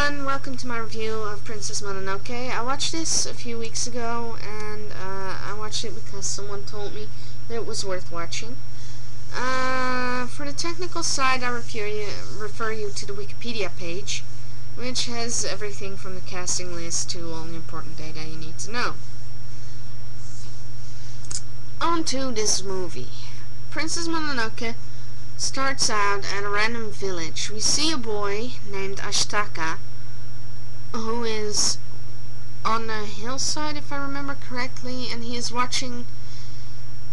everyone, welcome to my review of Princess Mononoke. I watched this a few weeks ago, and I watched it because someone told me that it was worth watching. For the technical side, I refer you to the Wikipedia page, which has everything from the casting list to all the important data you need to know. On to this movie. Princess Mononoke starts out at a random village. We see a boy named Ashtaka who is on a hillside, if I remember correctly, and he is watching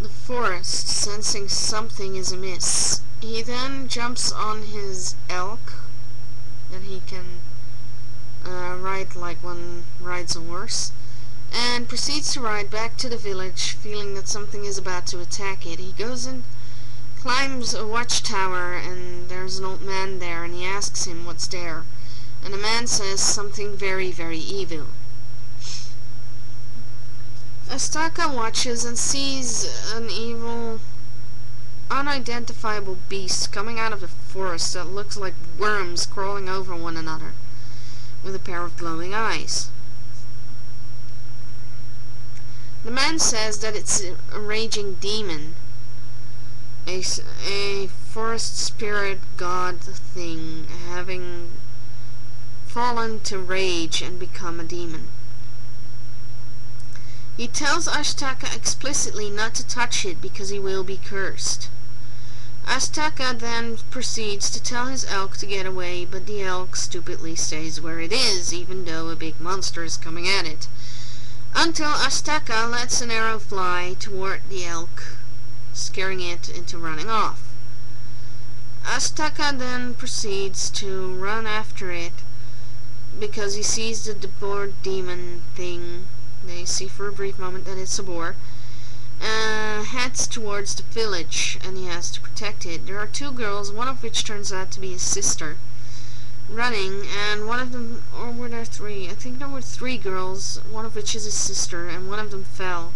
the forest, sensing something is amiss. He then jumps on his elk that he can ride like one rides a horse, and proceeds to ride back to the village, feeling that something is about to attack it. He goes and climbs a watchtower, and there's an old man there, and he asks him what's there, and the man says something very, very evil. Astaka watches and sees an evil, unidentifiable beast coming out of the forest that looks like worms crawling over one another, with a pair of glowing eyes. The man says that it's a raging demon, a forest spirit god thing, having fallen to rage and become a demon. He tells Ashtaka explicitly not to touch it because he will be cursed. Ashtaka then proceeds to tell his elk to get away, but the elk stupidly stays where it is, even though a big monster is coming at it, until Ashtaka lets an arrow fly toward the elk, scaring it into running off. Ashtaka then proceeds to run after it because he sees the boar demon thing. They see for a brief moment that it's a boar. Heads towards the village, and he has to protect it. There are two girls, one of which turns out to be his sister, running, and one of them, or were there three? I think there were three girls, one of which is his sister, and one of them fell.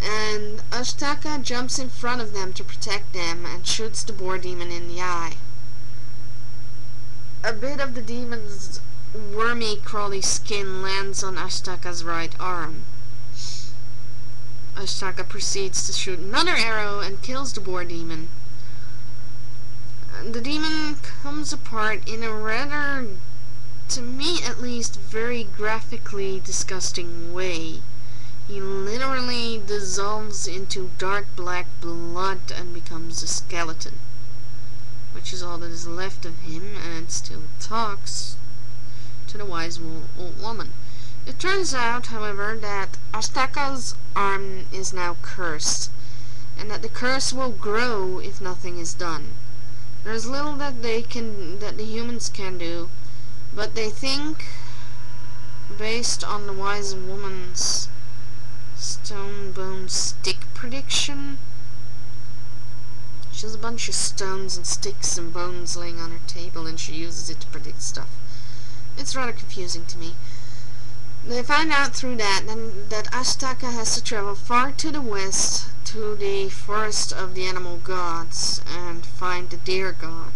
And Ashtaka jumps in front of them to protect them and shoots the boar demon in the eye. A bit of the demon's wormy, crawly skin lands on Ashtaka's right arm. Ashtaka proceeds to shoot another arrow and kills the boar demon. The demon comes apart in a rather, to me at least, very graphically disgusting way. He literally dissolves into dark black blood and becomes a skeleton, which is all that is left of him, and still talks to the wise old woman. It turns out, however, that Ashtaka's arm is now cursed, and that the curse will grow if nothing is done. There's little that the humans can do, but they think, based on the wise woman's stone bone stick prediction. She has a bunch of stones and sticks and bones laying on her table, and she uses it to predict stuff. It's rather confusing to me. They find out through that that Ashtaka has to travel far to the west to the forest of the animal gods and find the deer god.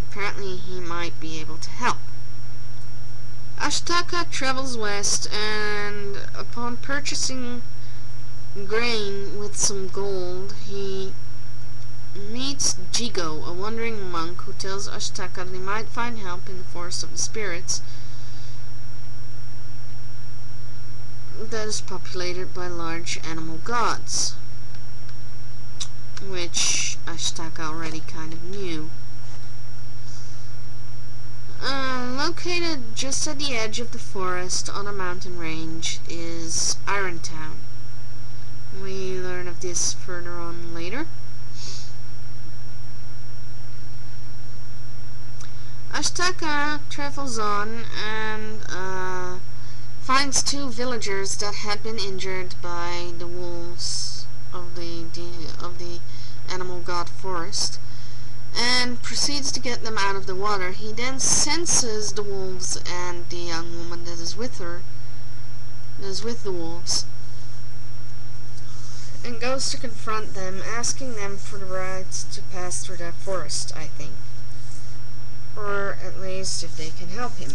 Apparently he might be able to help. Ashtaka travels west, and upon purchasing grain with some gold, he meets Jigo, a wandering monk who tells Ashtaka that he might find help in the forest of the spirits that is populated by large animal gods, which Ashtaka already kind of knew. Located just at the edge of the forest on a mountain range is Iron Town. We learn of this further on later. Ashtaka travels on and finds two villagers that had been injured by the wolves of the animal god forest, and proceeds to get them out of the water. He then senses the wolves and the young woman that is with her, that is with the wolves, and goes to confront them, asking them for the right to pass through that forest, I think. Or at least surprised if they can help him.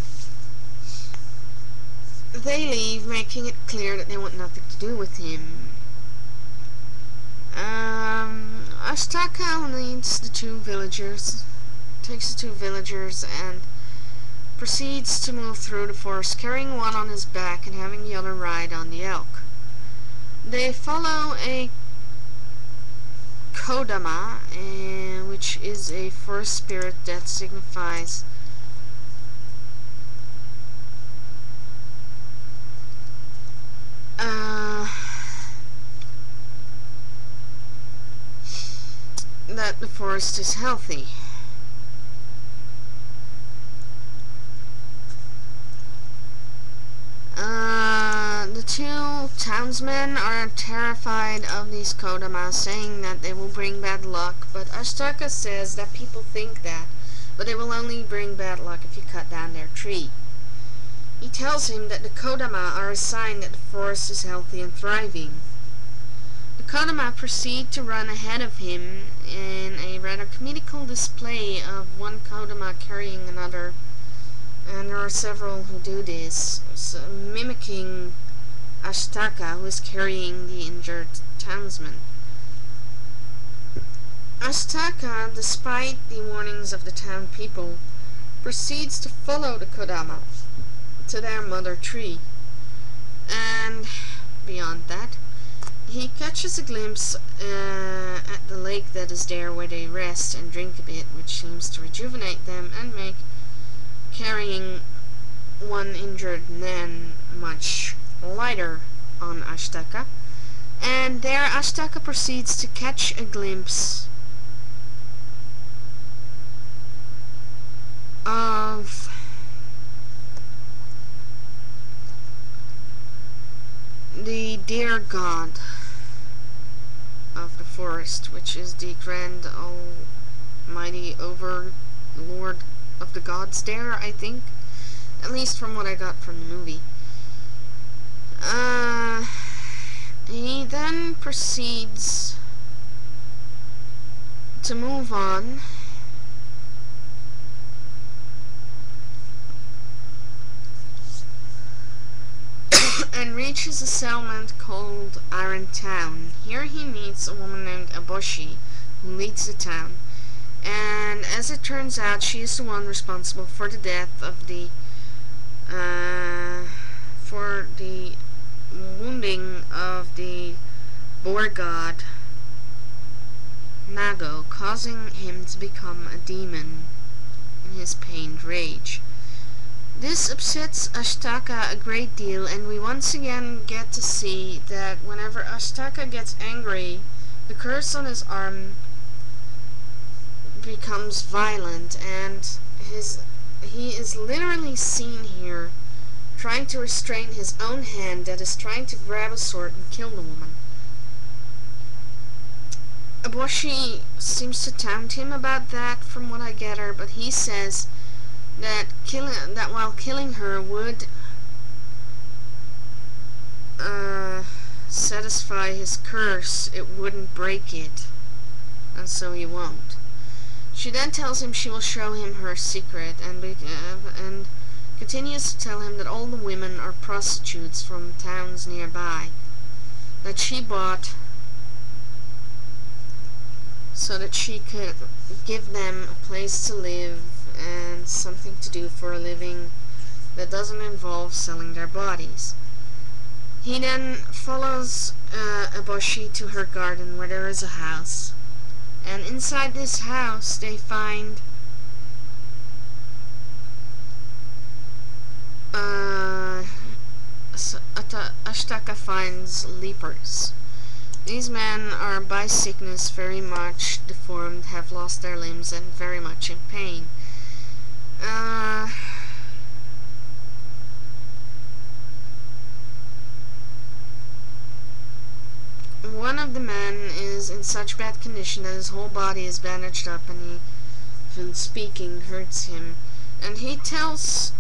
They leave, making it clear that they want nothing to do with him. Ashtaka leads the two villagers, takes the two villagers, and proceeds to move through the forest, carrying one on his back and having the other ride on the elk. They follow a kodama, which is a forest spirit that signifies that the forest is healthy. The two townsmen are terrified of these kodama, saying that they will bring bad luck, but Ashtaka says that people think that, but they will only bring bad luck if you cut down their tree. He tells him that the kodama are a sign that the forest is healthy and thriving. The kodama proceed to run ahead of him in a rather comical display of one kodama carrying another, and there are several who do this, mimicking Ashtaka, who is carrying the injured townsman. Ashtaka, despite the warnings of the town people, proceeds to follow the kodama to their mother tree, and beyond that, he catches a glimpse at the lake that is there, where they rest and drink a bit, which seems to rejuvenate them and make carrying one injured man much lighter on Ashtaka. And there Ashtaka proceeds to catch a glimpse of the deer god of the forest, which is the grand almighty overlord of the gods there, I think, at least from what I got from the movie. He then proceeds to move on and reaches a settlement called Iron Town. Here he meets a woman named Aboshi, who leads the town, and as it turns out, she is the one responsible for the death of the wounding of the boar god Nago, causing him to become a demon in his pained rage. This upsets Ashtaka a great deal, and we once again get to see that whenever Ashtaka gets angry, the curse on his arm becomes violent, and he is literally seen here trying to restrain his own hand that is trying to grab a sword and kill the woman. Aboshi seems to taunt him about that, from what I gather, but he says that while killing her would satisfy his curse, it wouldn't break it, and so he won't. She then tells him she will show him her secret, and continues to tell him that all the women are prostitutes from towns nearby, that she bought so that she could give them a place to live and something to do for a living that doesn't involve selling their bodies. He then follows Aboshi to her garden, where there is a house, and inside this house they find Ashtaka finds leapers. These men are by sickness very much deformed, have lost their limbs, and very much in pain. One of the men is in such bad condition that his whole body is bandaged up, and even speaking hurts him. And he tells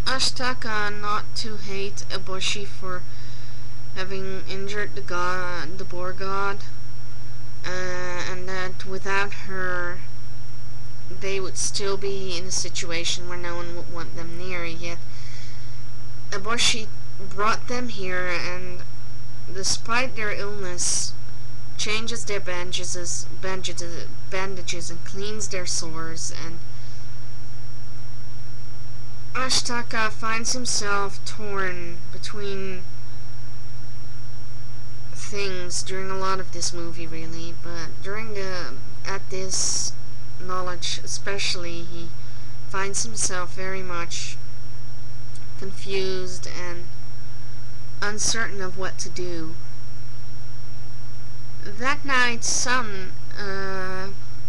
Ashtaka not to hate Aboshi for having injured the boar god, and that without her they would still be in a situation where no one would want them near, yet Eboshi brought them here, and despite their illness, changes their bandages and cleans their sores, and Ashtaka finds himself torn between things during a lot of this movie, really, but at this knowledge especially, he finds himself very much confused and uncertain of what to do. That night, Sun,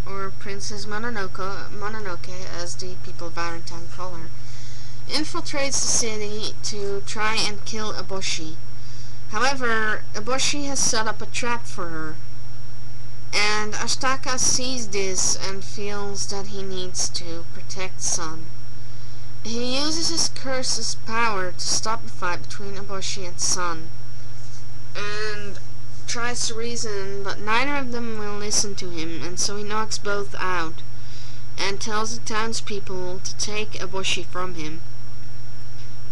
or Princess Mononoke, as the people of Irontown call her, infiltrates the city to try and kill Eboshi. However, Eboshi has set up a trap for her, and Ashtaka sees this and feels that he needs to protect Sun. He uses his curse's power to stop the fight between Eboshi and Sun, and tries to reason, but neither of them will listen to him, and so he knocks both out, and tells the townspeople to take Eboshi from him,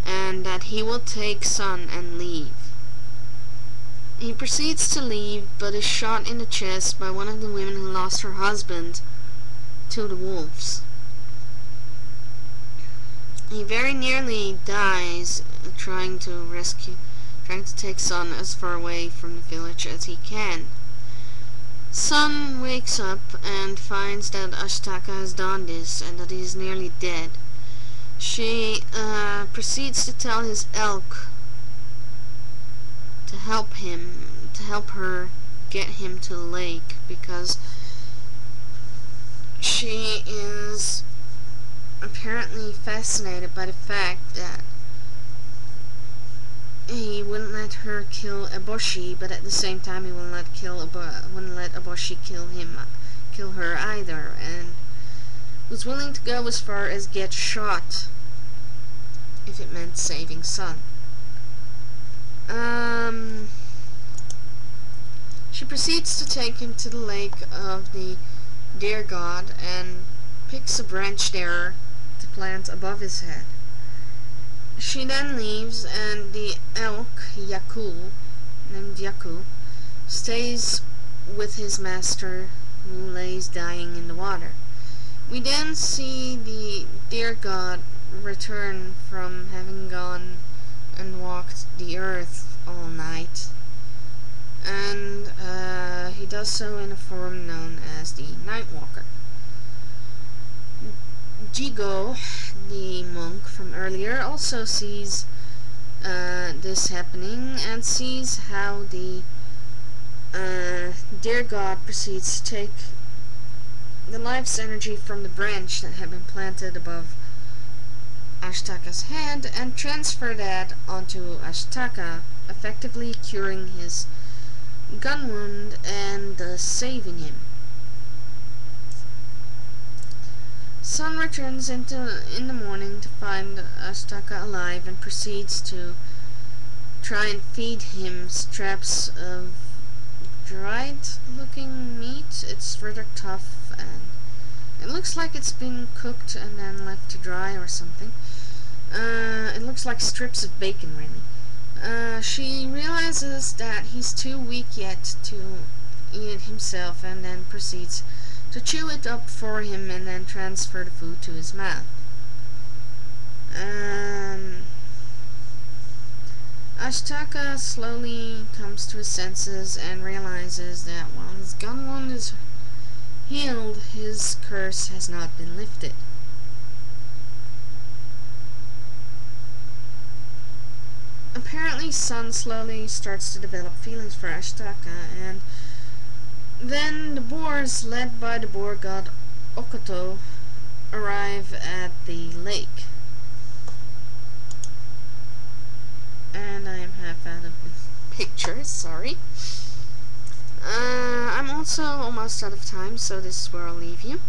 and that he will take Sun and leave. He proceeds to leave, but is shot in the chest by one of the women who lost her husband to the wolves. He very nearly dies trying to take Sun as far away from the village as he can. Sun wakes up and finds that Ashtaka has done this and that he is nearly dead. She proceeds to tell his elk to help her get him to the lake, because she is apparently fascinated by the fact that he wouldn't let her kill Eboshi, but at the same time he wouldn't let Eboshi kill her either, and was willing to go as far as get shot if it meant saving Sun. She proceeds to take him to the lake of the deer god and picks a branch there to plant above his head. She then leaves, and the elk, named Yaku, stays with his master, who lays dying in the water. We then see the deer god return from having gone and walked the earth all night, and he does so in a form known as the Nightwalker. Jigo, the monk from earlier, also sees this happening and sees how the deer god proceeds to take the life's energy from the branch that had been planted above Ashtaka's head and transfer that onto Ashtaka, effectively curing his gun wound and thus saving him. Sun returns in the morning to find Ashtaka alive and proceeds to try and feed him scraps of dried looking meat. It's rather tough and it looks like it's been cooked and then left to dry or something. It looks like strips of bacon, really. She realizes that he's too weak yet to eat it himself, and then proceeds to chew it up for him and then transfer the food to his mouth. Ashtaka slowly comes to his senses and realizes that while his gun wound is healed, his curse has not been lifted. Apparently, Sun slowly starts to develop feelings for Ashtaka, and then the boars, led by the boar god Okoto, arrive at the lake. And I am half out of the picture, sorry. I'm also almost out of time, so this is where I'll leave you.